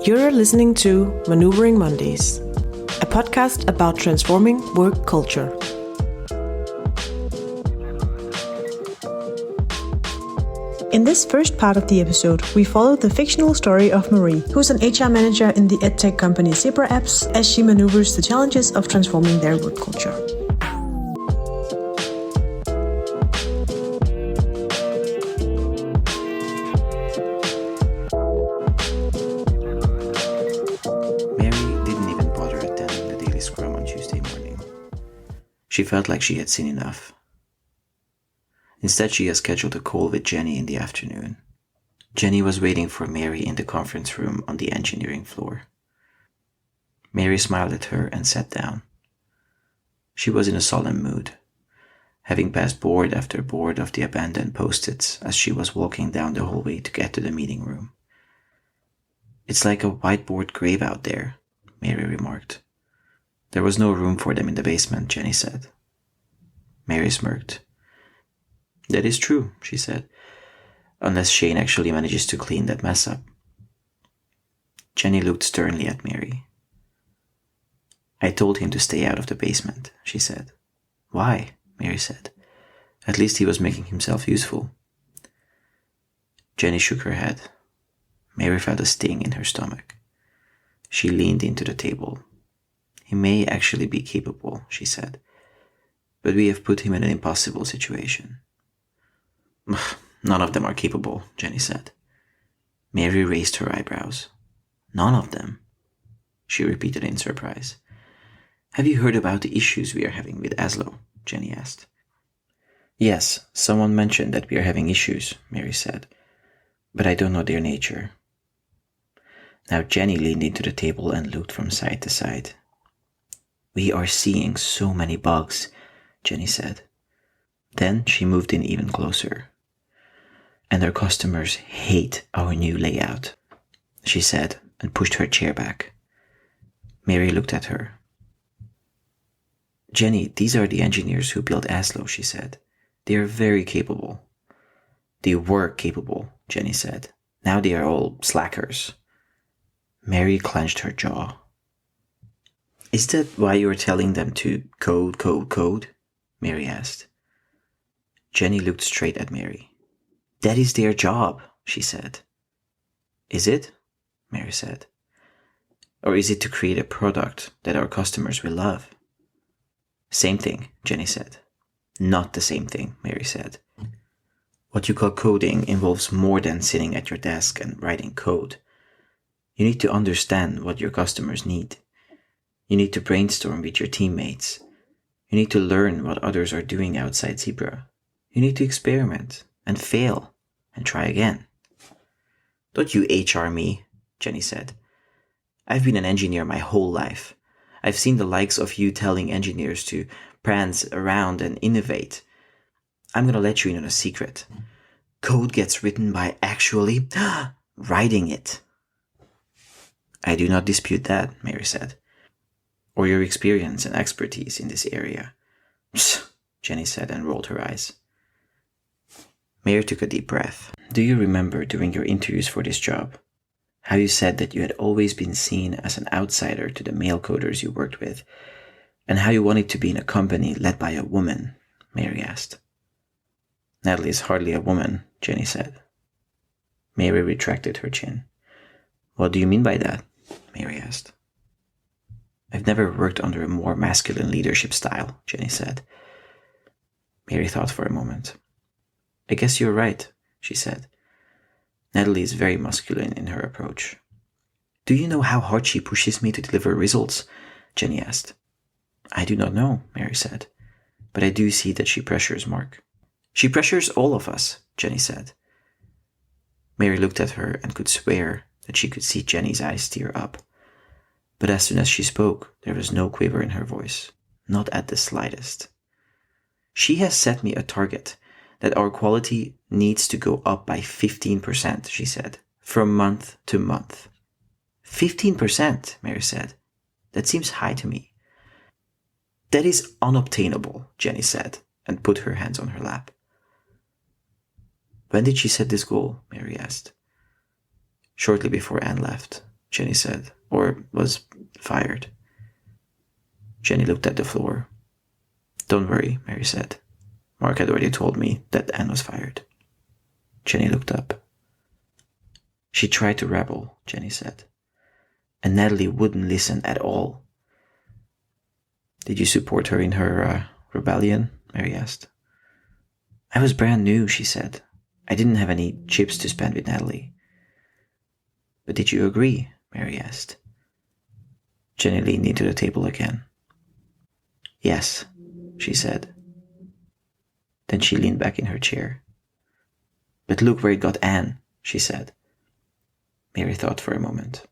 You're listening to Maneuvering Mondays, a podcast about transforming work culture. In this first part of the episode, we follow the fictional story of Marie, who's an HR manager in the edtech company Zebra Apps, as she maneuvers the challenges of transforming their work culture. She felt like she had seen enough. Instead, she had scheduled a call with Jenni in the afternoon. Jenni was waiting for Mary in the conference room on the engineering floor. Mary smiled at her and sat down. She was in a solemn mood, having passed board after board of the abandoned post-its as she was walking down the hallway to get to the meeting room. "It's like a whiteboard grave out there," Mary remarked. "There was no room for them in the basement," Jenni said. Mary smirked. "That is true," she said, "unless Shaine actually manages to clean that mess up." Jenni looked sternly at Mary. "I told him to stay out of the basement," she said. "Why?" Mary said. "At least he was making himself useful." Jenni shook her head. Mary felt a sting in her stomach. She leaned into the table. "He may actually be capable," she said, "but we have put him in an impossible situation." "None of them are capable," Jenni said. Mary raised her eyebrows. "None of them?" she repeated in surprise. "Have you heard about the issues we are having with ASLO?" Jenni asked. "Yes, someone mentioned that we are having issues," Mary said, "but I don't know their nature." Now Jenni leaned into the table and looked from side to side. "We are seeing so many bugs," Jenni said. Then she moved in even closer. "And our customers hate our new layout," she said, and pushed her chair back. Mary looked at her. "Jenni, these are the engineers who built ASLO," she said. "They are very capable." "They were capable," Jenni said. "Now they are all slackers." Mary clenched her jaw. "Is that why you are telling them to code? Mary asked. Jenni looked straight at Mary. "That is their job," she said. "Is it?" Mary said. "Or is it to create a product that our customers will love?" "Same thing," Jenni said. "Not the same thing," Mary said. "What you call coding involves more than sitting at your desk and writing code. You need to understand what your customers need. You need to brainstorm with your teammates. You need to learn what others are doing outside Zebra. You need to experiment and fail and try again." "Don't you HR me," Jenni said. "I've been an engineer my whole life. I've seen the likes of you telling engineers to prance around and innovate. I'm going to let you in on a secret. Code gets written by actually writing it." "I do not dispute that," Mary said, "or your experience and expertise in this area." "Psst," Jenni said and rolled her eyes. Mary took a deep breath. "Do you remember during your interviews for this job, how you said that you had always been seen as an outsider to the male coders you worked with, and how you wanted to be in a company led by a woman?" Mary asked. "Natalie is hardly a woman," Jenni said. Mary retracted her chin. "What do you mean by that?" Mary asked. "I've never worked under a more masculine leadership style," Jenni said. Mary thought for a moment. "I guess you're right," she said. "Natalie is very masculine in her approach." "Do you know how hard she pushes me to deliver results?" Jenni asked. "I do not know," Mary said, "but I do see that she pressures Mark." "She pressures all of us," Jenni said. Mary looked at her and could swear that she could see Jenni's eyes tear up. But as soon as she spoke, there was no quiver in her voice, not at the slightest. "She has set me a target that our quality needs to go up by 15%, she said, from month to month." 15%, Mary said. "That seems high to me." "That is unobtainable," Jenni said, and put her hands on her lap. "When did she set this goal?" Mary asked. "Shortly before Anne left. Jenni said, or was fired. Jenni looked at the floor. Don't worry, Mary said. Mark had already told me that Anne was fired. Jenni looked up. She tried to rebel, Jenni said. And Natalie wouldn't listen at all. Did you support her in her rebellion? Mary asked. I was brand new, she said. I didn't have any chips to spend with Natalie. But did you agree? Mary asked. Jenni leaned into the table again. Yes, she said. Then she leaned back in her chair. But look where it got Anne, she said. Mary thought for a moment.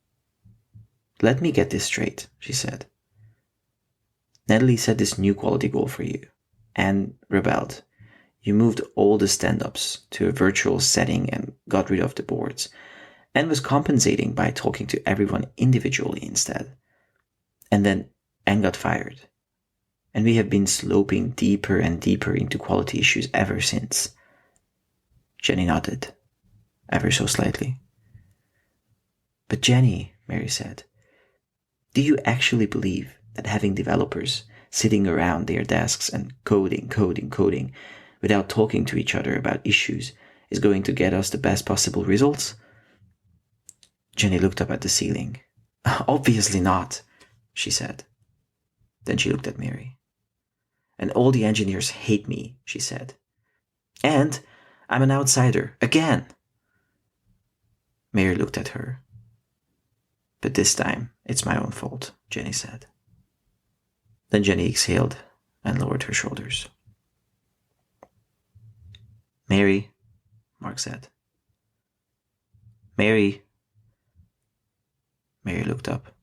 Let me get this straight, she said. Natalie set this new quality goal for you. Anne rebelled. You moved all the stand-ups to a virtual setting and got rid of the boards, and was compensating by talking to everyone individually instead. And then Anne got fired. And we have been sloping deeper and deeper into quality issues ever since. Jenni nodded, ever so slightly. But Jenni, Mary said, do you actually believe that having developers sitting around their desks and coding without talking to each other about issues is going to get us the best possible results? Jenni looked up at the ceiling. Obviously not, she said. Then she looked at Mary. And all the engineers hate me, she said. And I'm an outsider, again. Mary looked at her. But this time, it's my own fault, Jenni said. Then Jenni exhaled and lowered her shoulders. Mary, Mark said. Mary. Mary looked up.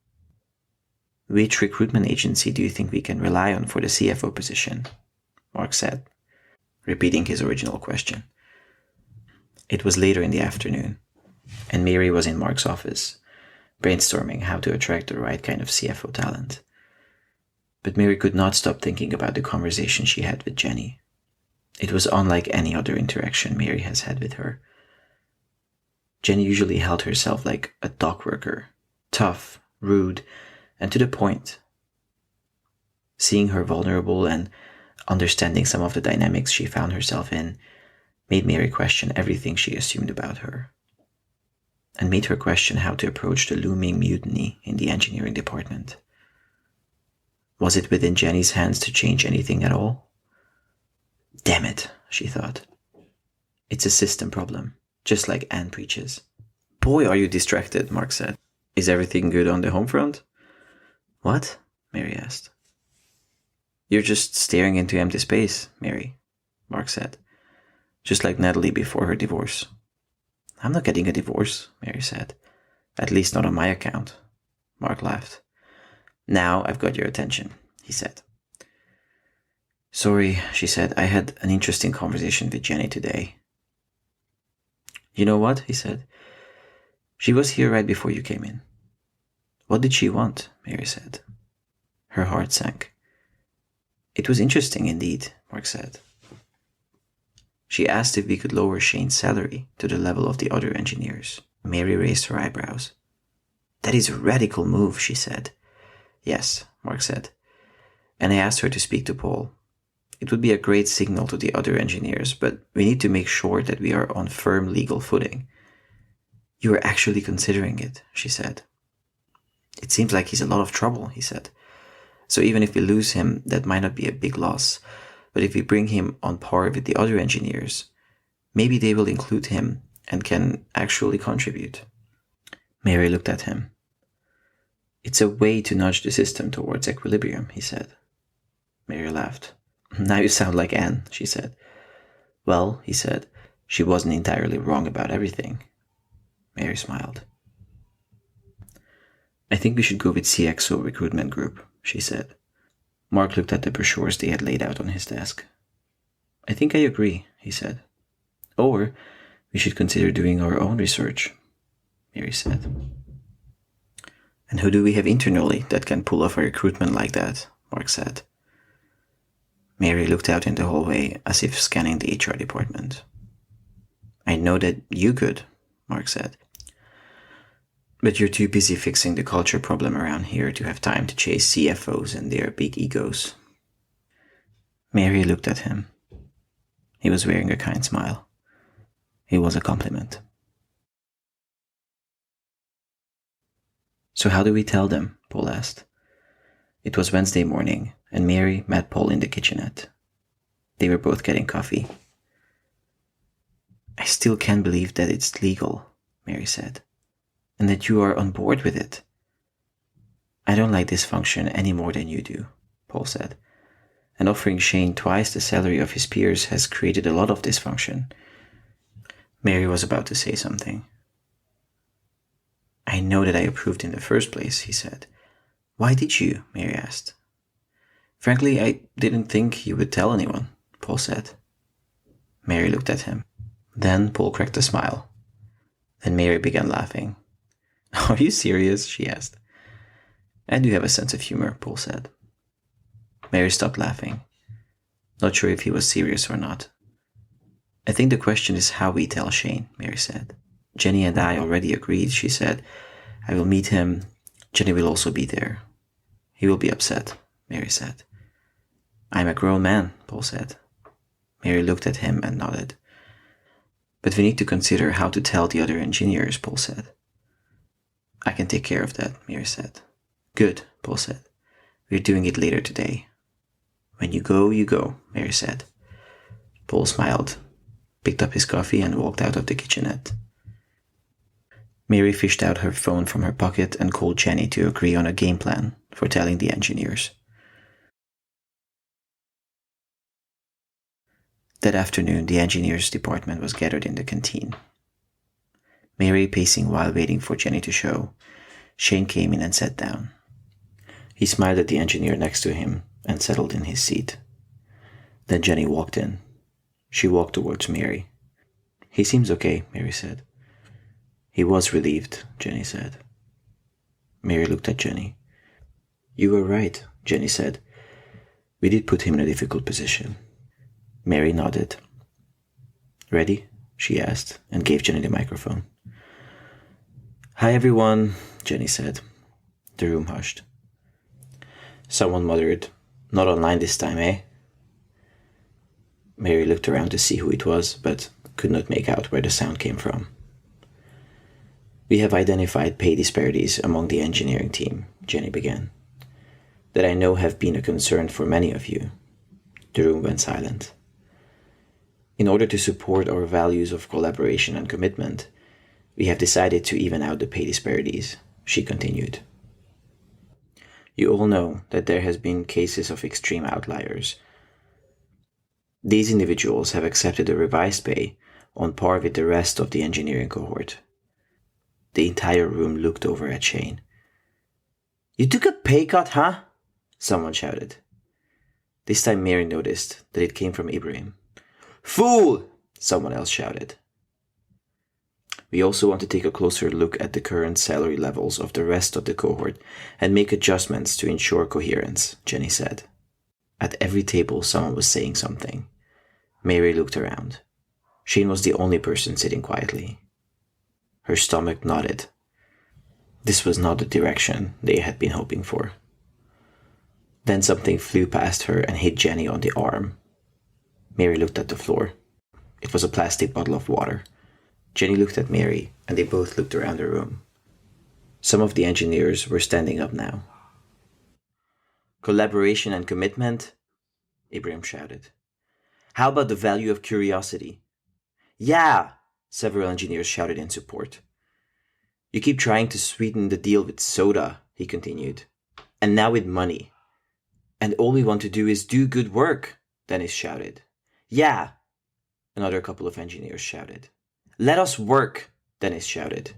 Which recruitment agency do you think we can rely on for the CFO position? Mark said, repeating his original question. It was later in the afternoon, and Mary was in Mark's office, brainstorming how to attract the right kind of CFO talent. But Mary could not stop thinking about the conversation she had with Jenni. It was unlike any other interaction Mary has had with her. Jenni usually held herself like a dock worker, tough, rude, and to the point. Seeing her vulnerable and understanding some of the dynamics she found herself in made Mary question everything she assumed about her, and made her question how to approach the looming mutiny in the engineering department. Was it within Jenni's hands to change anything at all? Damn it, she thought. It's a system problem, just like Anne preaches. Boy, are you distracted, Mark said. Is everything good on the home front? What? Mary asked. You're just staring into empty space, Mary, Mark said. Just like Natalie before her divorce. I'm not getting a divorce, Mary said. At least not on my account. Mark laughed. Now I've got your attention, he said. Sorry, she said. I had an interesting conversation with Jenni today. You know what? He said. She was here right before you came in. What did she want? Mary said. Her heart sank. It was interesting indeed, Mark said. She asked if we could lower Shaine's salary to the level of the other engineers. Mary raised her eyebrows. That is a radical move, she said. Yes, Mark said. And I asked her to speak to Paul. It would be a great signal to the other engineers, but we need to make sure that we are on firm legal footing. You are actually considering it, she said. It seems like he's a lot of trouble, he said. So even if we lose him, that might not be a big loss. But if we bring him on par with the other engineers, maybe they will include him and can actually contribute. Mary looked at him. It's a way to nudge the system towards equilibrium, he said. Mary laughed. Now you sound like Anne, she said. Well, he said, she wasn't entirely wrong about everything. Mary smiled. I think we should go with CXO recruitment group, she said. Mark looked at the brochures they had laid out on his desk. I think I agree, he said. Or we should consider doing our own research, Mary said. And who do we have internally that can pull off a recruitment like that? Mark said. Mary looked out in the hallway as if scanning the HR department. I know that you could, Mark said. But you're too busy fixing the culture problem around here to have time to chase CFOs and their big egos. Mary looked at him. He was wearing a kind smile. It was a compliment. So how do we tell them? Paul asked. It was Wednesday morning, and Mary met Paul in the kitchenette. They were both getting coffee. I still can't believe that it's legal, Mary said, and that you are on board with it. I don't like this function any more than you do, Paul said, and offering Shaine twice the salary of his peers has created a lot of dysfunction. Mary was about to say something. I know that I approved in the first place, he said. Why did you? Mary asked. Frankly, I didn't think you would tell anyone, Paul said. Mary looked at him. Then Paul cracked a smile. Then Mary began laughing. Are you serious? She asked. I do have a sense of humor, Paul said. Mary stopped laughing, not sure if he was serious or not. I think the question is how we tell Shaine, Mary said. Jenni and I already agreed, she said. I will meet him. Jenni will also be there. He will be upset, Mary said. I'm a grown man, Paul said. Mary looked at him and nodded. But we need to consider how to tell the other engineers, Paul said. I can take care of that, Mary said. Good, Paul said. We're doing it later today. When you go, Mary said. Paul smiled, picked up his coffee and walked out of the kitchenette. Mary fished out her phone from her pocket and called Jenni to agree on a game plan for telling the engineers. That afternoon, the engineers department was gathered in the canteen. Mary pacing while waiting for Jenni to show. Shaine came in and sat down. He smiled at the engineer next to him and settled in his seat. Then Jenni walked in. She walked towards Mary. He seems okay, Mary said. He was relieved, Jenni said. Mary looked at Jenni. You were right, Jenni said. We did put him in a difficult position. Mary nodded. Ready? She asked and gave Jenni the microphone. Hi everyone, Jenni said. The room hushed. Someone muttered, Not online this time, eh? Mary looked around to see who it was, but could not make out where the sound came from. We have identified pay disparities among the engineering team, Jenni began, that I know have been a concern for many of you. The room went silent. In order to support our values of collaboration and commitment, we have decided to even out the pay disparities, she continued. You all know that there has been cases of extreme outliers. These individuals have accepted a revised pay on par with the rest of the engineering cohort. The entire room looked over at Shaine. You took a pay cut, huh? Someone shouted. This time Mary noticed that it came from Ibrahim. Fool! Someone else shouted. We also want to take a closer look at the current salary levels of the rest of the cohort and make adjustments to ensure coherence, Jenni said. At every table someone was saying something. Mary looked around. Shaine was the only person sitting quietly. Her stomach nodded. This was not the direction they had been hoping for. Then something flew past her and hit Jenni on the arm. Mary looked at the floor. It was a plastic bottle of water. Jenni looked at Mary, and they both looked around the room. Some of the engineers were standing up now. Collaboration and commitment? Ibrahim shouted. How about the value of curiosity? Yeah! Several engineers shouted in support. You keep trying to sweeten the deal with soda, he continued. And now with money. And all we want to do is do good work, Dennis shouted. Yeah! Another couple of engineers shouted. Let us work, Dennis shouted.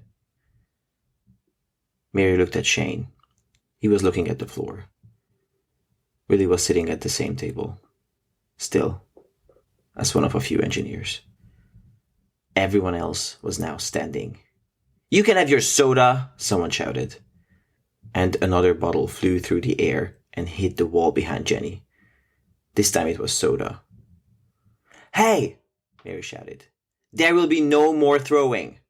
Mary looked at Shaine. He was looking at the floor. Willie was sitting at the same table, still, as one of a few engineers. Everyone else was now standing. You can have your soda, someone shouted. And another bottle flew through the air and hit the wall behind Jenni. This time it was soda. Hey, Mary shouted. There will be no more throwing.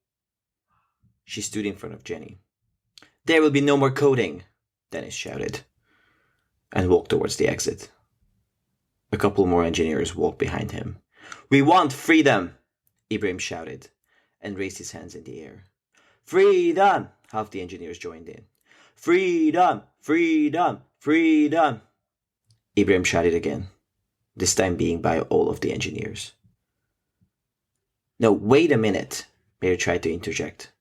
She stood in front of Jenni. There will be no more coding, Dennis shouted, and walked towards the exit. A couple more engineers walked behind him. We want freedom, Ibrahim shouted, and raised his hands in the air. Freedom! Half the engineers joined in. Freedom! Freedom! Freedom! Ibrahim shouted again, this time being by all of the engineers. No, wait a minute, Mary tried to interject.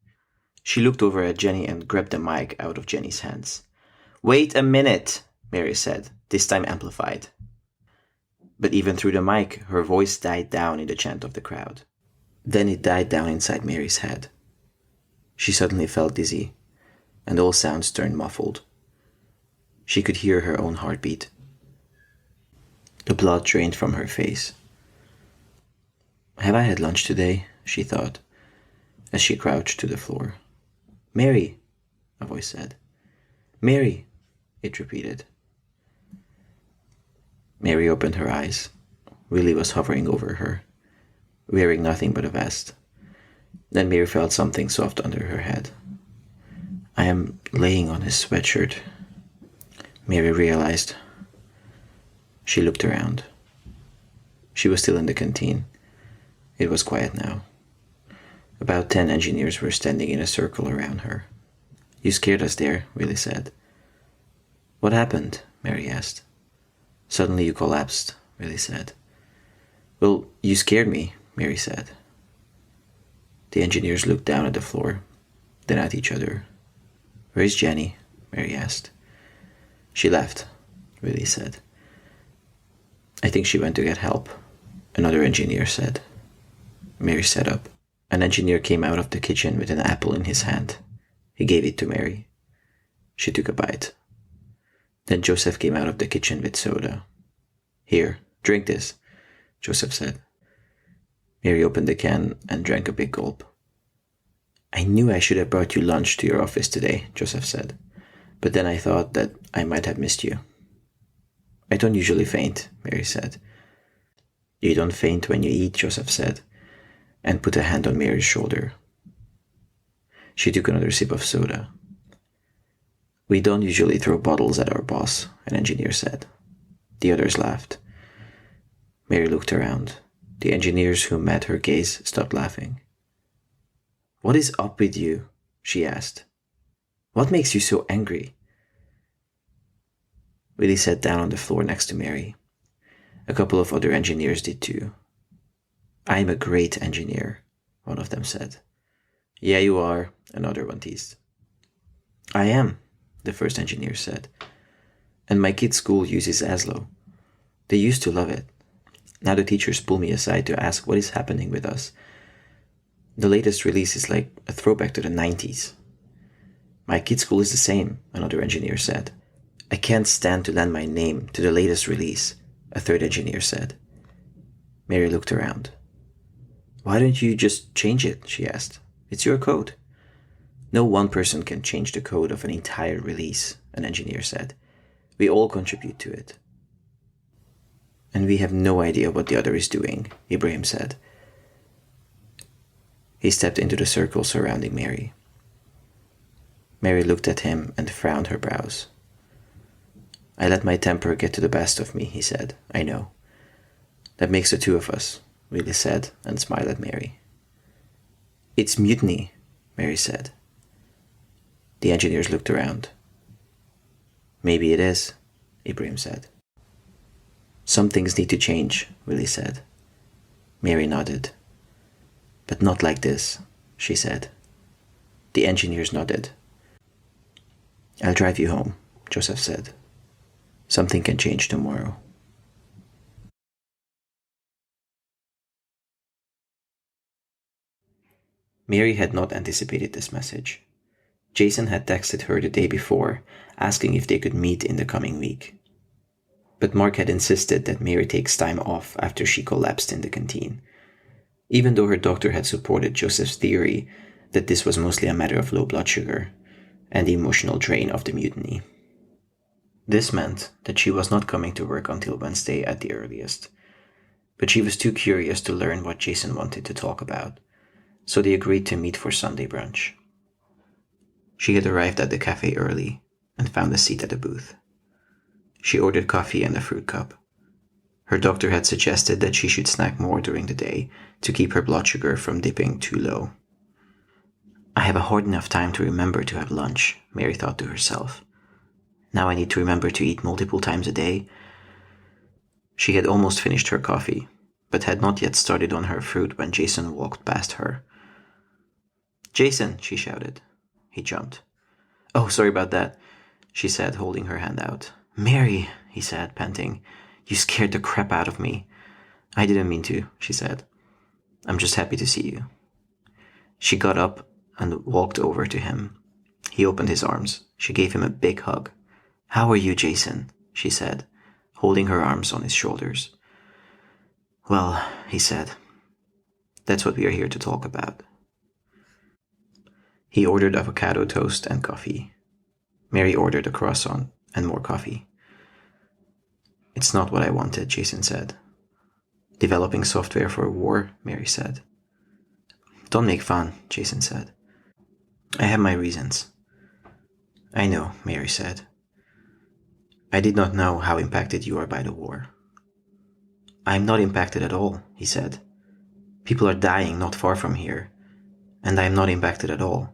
She looked over at Jenni and grabbed the mic out of Jenni's hands. Wait a minute, Mary said, this time amplified. But even through the mic, her voice died down in the chant of the crowd. Then it died down inside Mary's head. She suddenly felt dizzy, and all sounds turned muffled. She could hear her own heartbeat. The blood drained from her face. Have I had lunch today? She thought, as she crouched to the floor. Mary, a voice said. Mary, it repeated. Mary opened her eyes. Willie was hovering over her, wearing nothing but a vest. Then Mary felt something soft under her head. I am laying on his sweatshirt, Mary realized. She looked around. She was still in the canteen. It was quiet now. About 10 engineers were standing in a circle around her. You scared us there, Willie said. What happened? Mary asked. Suddenly you collapsed, Willie said. Well, you scared me, Mary said. The engineers looked down at the floor, then at each other. Where's Jenni? Mary asked. She left, Willie said. I think she went to get help, another engineer said. Mary sat up. An engineer came out of the kitchen with an apple in his hand. He gave it to Mary. She took a bite. Then Joseph came out of the kitchen with soda. Here, drink this, Joseph said. Mary opened the can and drank a big gulp. I knew I should have brought you lunch to your office today, Joseph said. But then I thought that I might have missed you. I don't usually faint, Mary said. You don't faint when you eat, Joseph said, and put a hand on Mary's shoulder. She took another sip of soda. We don't usually throw bottles at our boss, an engineer said. The others laughed. Mary looked around. The engineers who met her gaze stopped laughing. What is up with you? She asked. What makes you so angry? Willie sat down on the floor next to Mary. A couple of other engineers did too. I'm a great engineer, one of them said. Yeah, you are, another one teased. I am, the first engineer said. And my kids' school uses ASLO. They used to love it. Now the teachers pull me aside to ask what is happening with us. The latest release is like a throwback to the 90s. My kids' school is the same, another engineer said. I can't stand to lend my name to the latest release, a third engineer said. Mary looked around. Why don't you just change it? She asked. It's your code. No one person can change the code of an entire release, an engineer said. We all contribute to it. And we have no idea what the other is doing, Ibrahim said. He stepped into the circle surrounding Mary. Mary looked at him and frowned her brows. I let my temper get to the best of me, he said. I know. That makes the two of us, Willie said, and smiled at Mary. It's mutiny, Mary said. The engineers looked around. Maybe it is, Ibrahim said. Some things need to change, Willie said. Mary nodded. But not like this, she said. The engineers nodded. I'll drive you home, Joseph said. Something can change tomorrow. Mary had not anticipated this message. Jason had texted her the day before, asking if they could meet in the coming week. But Mark had insisted that Mary takes time off after she collapsed in the canteen, even though her doctor had supported Joseph's theory that this was mostly a matter of low blood sugar and the emotional drain of the mutiny. This meant that she was not coming to work until Wednesday at the earliest, but she was too curious to learn what Jason wanted to talk about, so they agreed to meet for Sunday brunch. She had arrived at the cafe early and found a seat at the booth. She ordered coffee and a fruit cup. Her doctor had suggested that she should snack more during the day to keep her blood sugar from dipping too low. I have a hard enough time to remember to have lunch, Mary thought to herself. Now I need to remember to eat multiple times a day. She had almost finished her coffee, but had not yet started on her fruit when Jason walked past her. "Jason," she shouted. He jumped. "Oh, sorry about that," she said, holding her hand out. "Mary," he said, panting. "You scared the crap out of me." "I didn't mean to," she said. "I'm just happy to see you." She got up and walked over to him. He opened his arms. She gave him a big hug. "How are you, Jason?" she said, holding her arms on his shoulders. "Well," he said, "that's what we are here to talk about." He ordered avocado toast and coffee. Mary ordered a croissant and more coffee. "It's not what I wanted," Jason said. "Developing software for a war," Mary said. "Don't make fun," Jason said. "I have my reasons." "I know," Mary said. "I did not know how impacted you are by the war." "I'm not impacted at all," he said. "People are dying not far from here, and I am not impacted at all.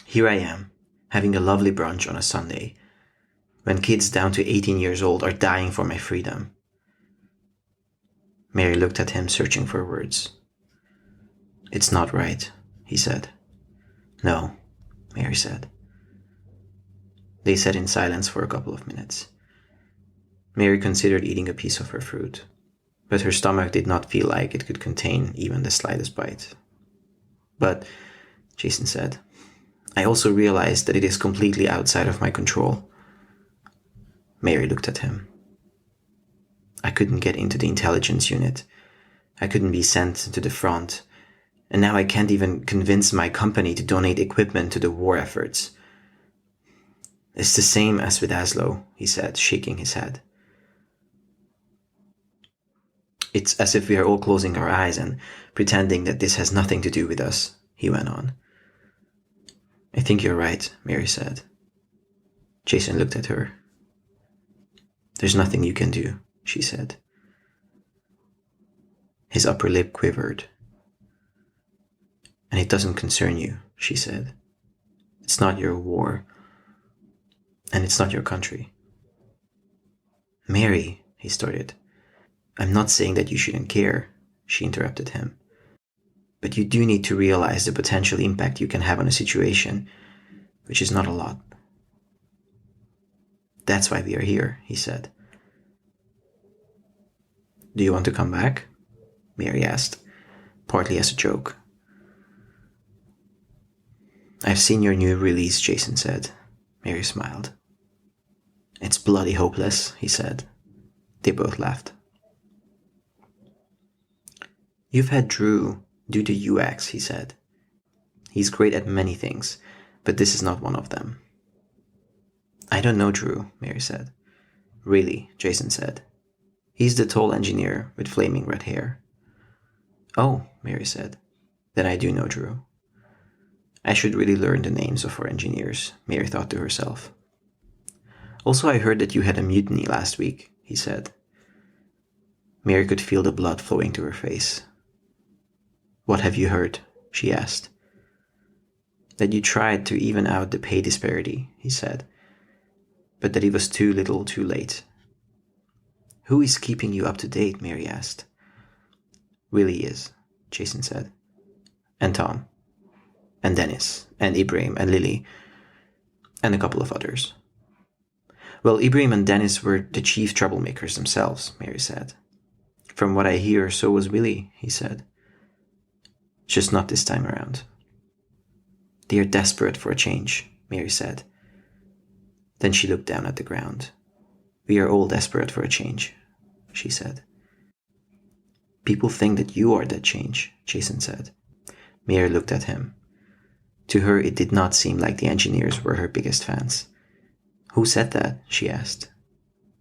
Here I am, having a lovely brunch on a Sunday, when kids down to 18 years old are dying for my freedom." Mary looked at him, searching for words. "It's not right," he said. "No," Mary said. They sat in silence for a couple of minutes. Mary considered eating a piece of her fruit, but her stomach did not feel like it could contain even the slightest bite. "But," Jason said, "I also realized that it is completely outside of my control." Mary looked at him. "I couldn't get into the intelligence unit. I couldn't be sent to the front. And now I can't even convince my company to donate equipment to the war efforts." "It's the same as with ASLO," he said, shaking his head. "It's as if we are all closing our eyes and pretending that this has nothing to do with us," he went on. "I think you're right," Mary said. Jason looked at her. "There's nothing you can do," she said. His upper lip quivered. "And it doesn't concern you," she said. "It's not your war, and it's not your country." "Mary," he started. "I'm not saying that you shouldn't care," she interrupted him. "But you do need to realize the potential impact you can have on a situation, which is not a lot." "That's why we are here," he said. "Do you want to come back?" Mary asked, partly as a joke. "I've seen your new release," Jason said. Mary smiled. "It's bloody hopeless," he said. They both laughed. "You've had Drew do the UX," he said. "He's great at many things, but this is not one of them." "I don't know Drew," Mary said. "Really," Jason said. "He's the tall engineer with flaming red hair." "Oh," Mary said. "Then I do know Drew." I should really learn the names of our engineers, Mary thought to herself. "Also, I heard that you had a mutiny last week," he said. Mary could feel the blood flowing to her face. "What have you heard?" she asked. "That you tried to even out the pay disparity," he said, "but that it was too little too late." "Who is keeping you up to date?" Mary asked. "Willie is," Jason said. "And Tom. And Dennis. And Ibrahim. And Lily. And a couple of others." "Well, Ibrahim and Dennis were the chief troublemakers themselves," Mary said. "From what I hear, so was Willie," he said. "Just not this time around." "They are desperate for a change," Mary said. Then she looked down at the ground. "We are all desperate for a change," she said. "People think that you are that change," Jason said. Mary looked at him. To her, it did not seem like the engineers were her biggest fans. "Who said that?" she asked.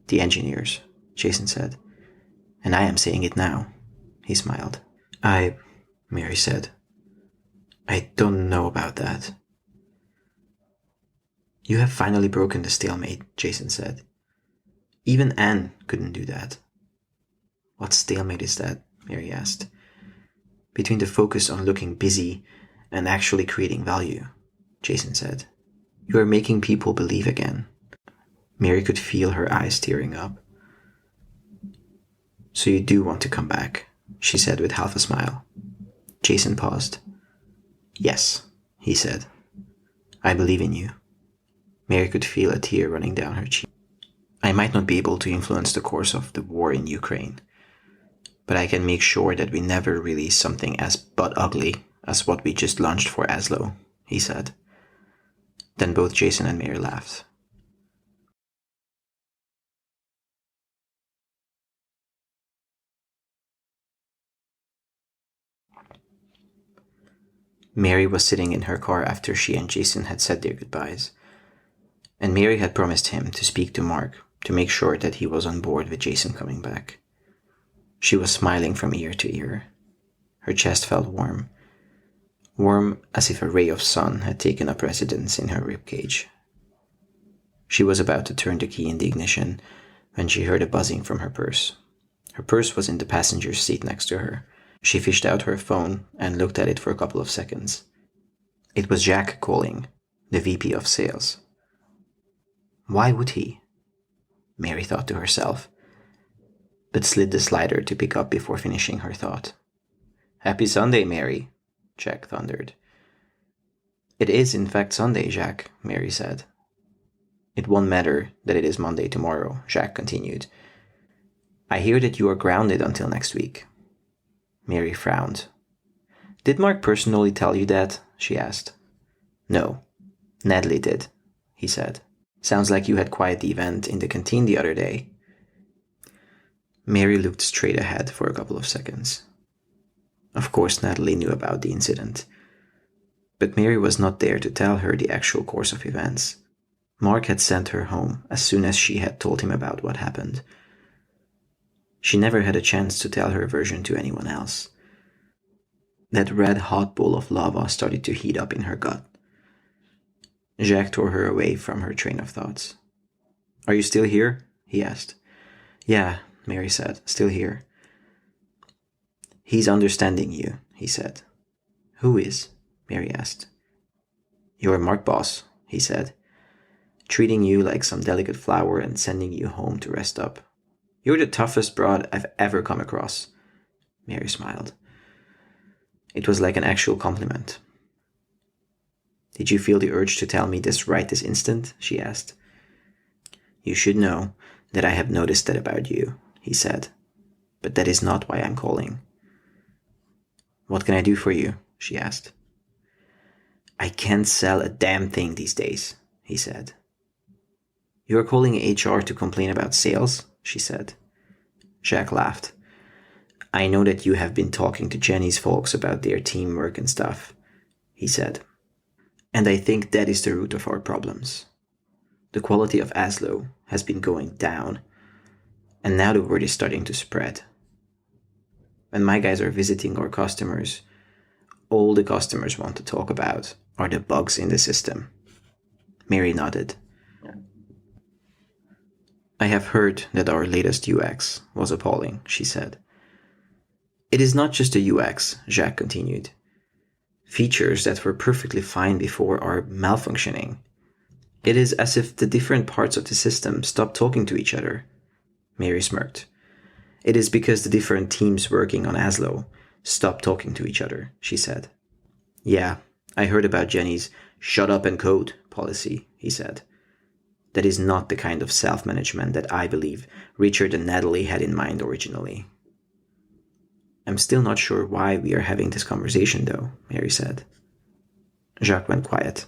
"The engineers," Jason said. "And I am saying it now." He smiled. Mary said. I don't know about that. You have finally broken the stalemate, Jason said. Even Anne couldn't do that. What stalemate is that? Mary asked. Between the focus on looking busy and actually creating value, Jason said. You are making people believe again. Mary could feel her eyes tearing up. So you do want to come back, she said with half a smile. Jason paused. Yes, he said. I believe in you. Mary could feel a tear running down her cheek. I might not be able to influence the course of the war in Ukraine, but I can make sure that we never release something as butt ugly as what we just launched for ASLO, he said. Then both Jason and Mary laughed. Mary was sitting in her car after she and Jason had said their goodbyes, and Mary had promised him to speak to Mark to make sure that he was on board with Jason coming back. She was smiling from ear to ear. Her chest felt warm as if a ray of sun had taken up residence in her ribcage. She was about to turn the key in the ignition when she heard a buzzing from her purse. Her purse was in the passenger seat next to her. She fished out her phone and looked at it for a couple of seconds. It was Jaque calling, the VP of Sales. Why would he? Mary thought to herself, but slid the slider to pick up before finishing her thought. Happy Sunday, Mary, Jaque thundered. It is in fact Sunday, Jaque, Mary said. It won't matter that it is Monday tomorrow, Jaque continued. I hear that you are grounded until next week. Mary frowned. Did Mark personally tell you that? She asked. No, Natalie did, he said. Sounds like you had quite the event in the canteen the other day. Mary looked straight ahead for a couple of seconds. Of course Natalie knew about the incident, but Mary was not there to tell her the actual course of events. Mark had sent her home as soon as she had told him about what happened. She never had a chance to tell her version to anyone else. That red-hot bowl of lava started to heat up in her gut. Jaque tore her away from her train of thoughts. Are you still here? He asked. Yeah, Mary said, still here. He's understanding you, he said. Who is? Mary asked. You're Mark boss, he said. Treating you like some delicate flower and sending you home to rest up. You're the toughest broad I've ever come across. Mary smiled. It was like an actual compliment. Did you feel the urge to tell me this right this instant? She asked. You should know that I have noticed that about you, he said. But that is not why I'm calling. What can I do for you? She asked. I can't sell a damn thing these days, he said. You're calling HR to complain about sales? She said. Jaque laughed. I know that you have been talking to Jenni's folks about their teamwork and stuff, he said. And I think that is the root of our problems. The quality of ASLO has been going down, and now the word is starting to spread. When my guys are visiting our customers, all the customers want to talk about are the bugs in the system. Mary nodded. I have heard that our latest UX was appalling, she said. It is not just the UX, Jaque continued. Features that were perfectly fine before are malfunctioning. It is as if the different parts of the system stop talking to each other. Mary smirked. It is because the different teams working on ASLO stop talking to each other, she said. Yeah, I heard about Jenni's shut up and code policy, he said. That is not the kind of self-management that I believe Richard and Natalie had in mind originally. I'm still not sure why we are having this conversation, though, Mary said. Jaque went quiet.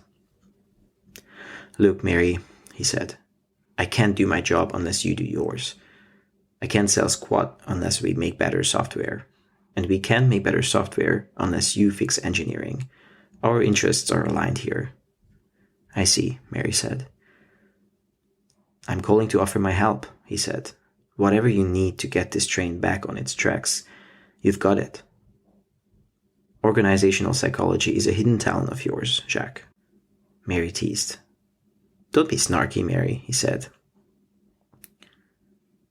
Look, Mary, he said, I can't do my job unless you do yours. I can't sell squat unless we make better software. And we can't make better software unless you fix engineering. Our interests are aligned here. I see, Mary said. I'm calling to offer my help, he said. Whatever you need to get this train back on its tracks, you've got it. Organizational psychology is a hidden talent of yours, Jaque. Mary teased. Don't be snarky, Mary, he said.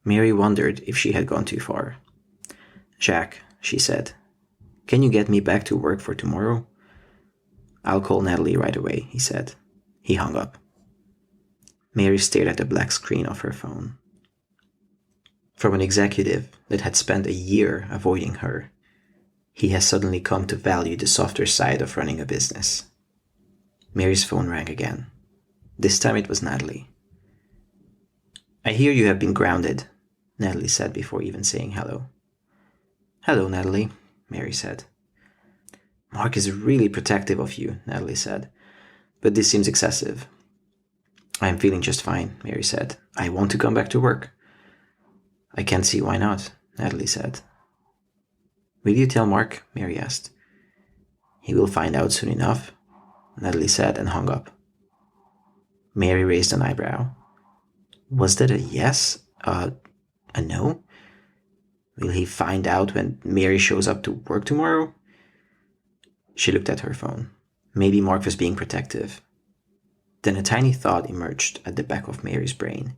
Mary wondered if she had gone too far. Jaque, she said, can you get me back to work for tomorrow? I'll call Natalie right away, he said. He hung up. Mary stared at the black screen of her phone. From an executive that had spent a year avoiding her, he has suddenly come to value the softer side of running a business. Mary's phone rang again. This time it was Natalie. I hear you have been grounded, Natalie said before even saying hello. Hello, Natalie, Mary said. Mark is really protective of you, Natalie said, but this seems excessive. I am feeling just fine, Mary said. I want to come back to work. I can't see why not, Natalie said. Will you tell Mark? Mary asked. He will find out soon enough, Natalie said and hung up. Mary raised an eyebrow. Was that a yes? A no? Will he find out when Mary shows up to work tomorrow? She looked at her phone. Maybe Mark was being protective. Then a tiny thought emerged at the back of Mary's brain.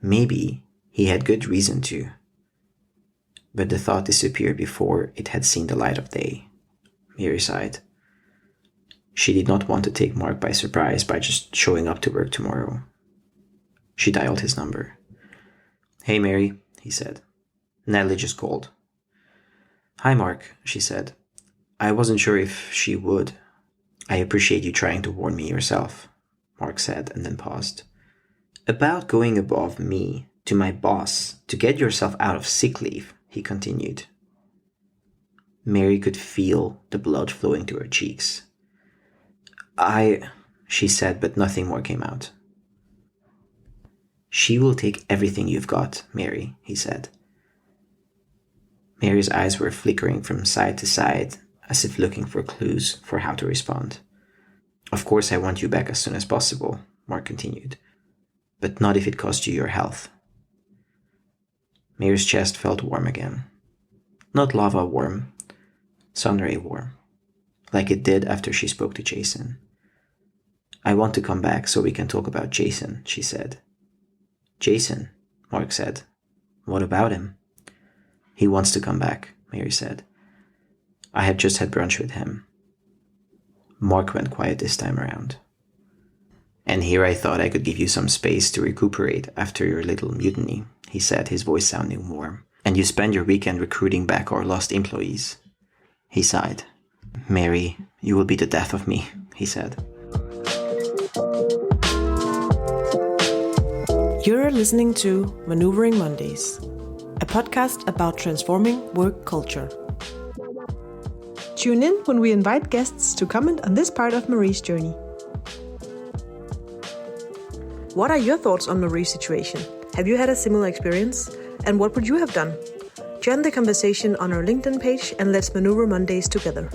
Maybe he had good reason to. But the thought disappeared before it had seen the light of day. Mary sighed. She did not want to take Mark by surprise by just showing up to work tomorrow. She dialed his number. Hey, Mary, he said. Natalie just called. Hi, Mark, she said. I wasn't sure if she would. I appreciate you trying to warn me yourself, Mark said and then paused. About going above me to my boss to get yourself out of sick leave, he continued. Mary could feel the blood flowing to her cheeks. She said, but nothing more came out. She will take everything you've got, Mary, he said. Mary's eyes were flickering from side to side, as if looking for clues for how to respond. Of course I want you back as soon as possible, Mark continued, but not if it costs you your health. Mary's chest felt warm again. Not lava warm, sunray warm, like it did after she spoke to Jason. I want to come back so we can talk about Jason, she said. Jason, Mark said. What about him? He wants to come back, Mary said. I have just had brunch with him. Mark went quiet this time around. And here I thought I could give you some space to recuperate after your little mutiny, he said, his voice sounding warm. And you spend your weekend recruiting back our lost employees. He sighed. Mary, you will be the death of me, he said. You're listening to Maneuvering Mondays, a podcast about transforming work culture. Tune in when we invite guests to comment on this part of Marie's journey. What are your thoughts on Marie's situation? Have you had a similar experience? And what would you have done? Join the conversation on our LinkedIn page and let's maneuver Mondays together.